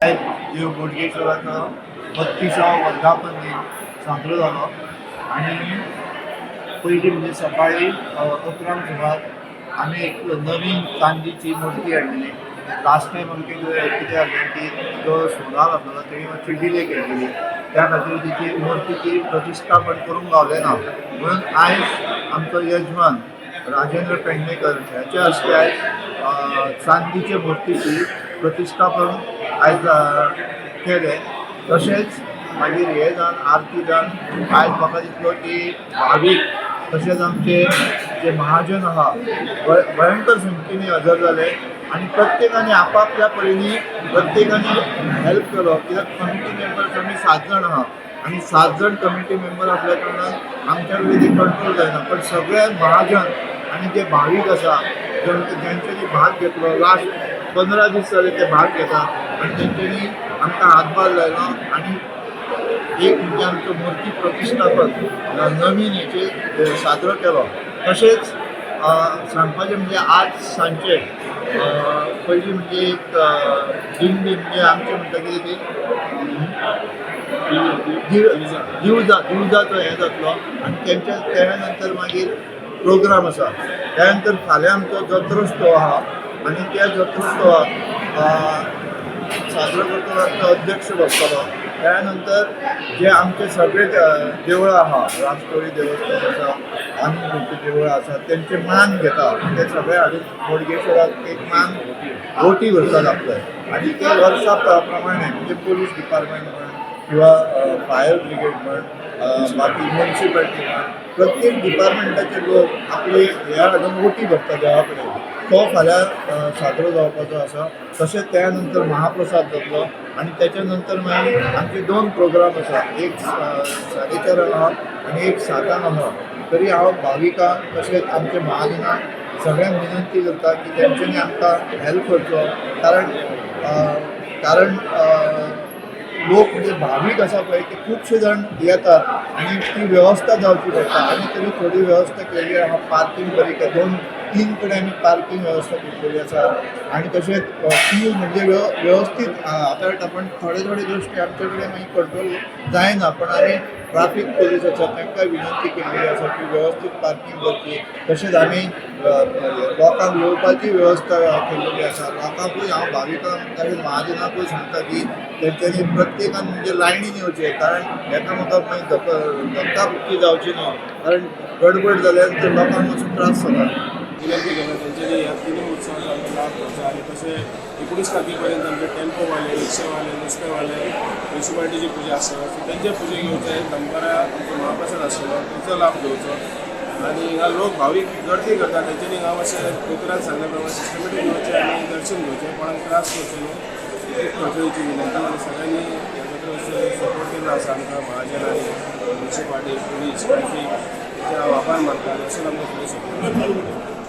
देव बोडगेश्वराचो 32वा वर्धापन दिन साजरो जालो आणि पयलीं म्हणजे सकाळी 11 सुमार आमी एक नवीन चांदीची मूर्ती हाडलेली. लास्ट टायम आमचे कितें जालें की जो सोनार आसलो तेणी मातशी डिले केल्ली, त्या खातीर तिची मुर्तीची प्रतिश्ठापन करूंक गावलें ना. म्हणून आयज आमचो यजमान राजेंद्र पेडणेकर ह्याच्या हस्ते आयज चांदीचे मूर्तीची प्रतिश्ठापन आयज केलें. तशेंच मागीर हे जावन आरती जावन आयज म्हाका दिसलो की भावीक तशेंच आमचे जे महाजन आहा भयंकर संख्येनी हजर जाले आनी प्रत्येकाने आपापल्या परीने प्रत्येकाने हेल्प केलो. कित्याक कमिटी मेंबर्स आमी 7 जाण आहा आनी 7 जाण कमिटी मेंबर आसल्या कारणान आमच्या कडेन ती कंट्रोल जायना. पण सगळे महाजन आनी जे भावीक आसा जेंच्यांनी भाग घेतलो, लास्ट 15 दीस जाले ते भाग घेतात आनी तेंच्यांनी आमकां हातभार लायलो. आनी एक म्हणजे आमचो मूर्ती प्रतिश्ठापन नवीन हेचेर साजरो केलो. तशेंच सांगपाचें म्हणजे आज सांजचे पयलीं म्हणजे एक दिंडी म्हणजे आमचें म्हणटा कितें ती दिवजाचो हें जातलो आनी त्या नंतर मागीर प्रोग्राम आसा. त्या नंतर फाल्यां आमचो जत्रोत्सव आहा आनी त्या जत्रोत्सवाक साजरो करतना आमचो अध्यक्ष बसतलो. त्यानंतर जे आमचे सगळे देवळां आहा, राष्ट्रवादी देवस्थान आसा आनी खंयची देवळां आसा तेंचे मान घेता. ते सगळे हाडून बोडगेश्वराक एक मान ओटी भरतात आपले आनी ते वर्सा प्रमाणे म्हणजे पुलीस डिपार्टमेंट म्हण किंवा फायर ब्रिगेड म्हण बाकी म्युन्सिपालिटी म्हण प्रत्येक डिपार्टमेंटाचे लोक आपले हे हाडून ओटी भरतात देवा कडेन. तो फाल्यां साजरो जावपाचो आसा. तशेंच त्या नंतर महाप्रसाद जातलो आनी त्याच्या नंतर मागीर आमचे 2 प्रोग्राम आसा. एक 4:30 आहा आनी एक 7 आहा. तरी हांव भाविकांक तशेंच आमच्या महाजनांक सगळ्यांक विनंती करता की तेंच्यांनी आमकां हेल्प करचो. कारण लोक म्हणजे भावीक आसा पळय ते खुबशे जाण येतात आनी ती वेवस्था जावची पडटा. आनी तरी थोडी वेवस्था केल्ली आहा. पार्किंग बरी 2-3 कडेन आमी पार्किंग वेवस्था केल्ली आसा आनी तशेंच क्यू म्हणजे वेवस्थीत हाताळटा. पण थोडे गोश्टी आमचे कडेन मागीर कंट्रोल जायना. पण आमी ट्राफीक पुलीस आसा तांकां विनंती केल्ली आसा की वेवस्थीत पार्किंग करची. तशेंच आमी लोकांक येवपाची वेवस्था केल्ली आसा. लोकांकूय हांव भाविकांक तशेंच महाजनांकूय सांगता की तेंच्यांनी प्रत्येकान म्हणजे लायनीन येवचें. कारण एकामेकाक मागीर धक्काबुक्की जावची न्हय. कारण गडबड जाल्यार तर लोकांक मातसो त्रास जाता. विनंती केला त्यांच्यानी ह्या तिन्ही उत्सवाचा आमचा लाभ घ्यायचा आणि तसे 19 तारखेपर्यंत आमचे टेम्पोवाले, रिक्षावाले, नुस्तेवाले, म्युन्सिपाल्टीची पूजा आसता त्यांचे पुजे घेवचे. दनपारां आमचो महाप्रसाद आसतलो तेचो लाभ घेवचो. आणि हांगा लोक भावीक गर्दी करतात तेंच्यांनी हांव अशें दोतोरान सांगल्या प्रमाणे सिस्टमॅटीक घेवचें आनी दर्शन घेवचें. कोणाक त्रास करचे न्हय खंयची विनंती. आनी सगळ्यांनी सपोर्ट केल्लो आसा आमकां महाजनांनी, म्युन्सिपाल्टी, पुलीस, ट्रॅफीक आभार मानतात. अशें आमकां फुडें सपोर्ट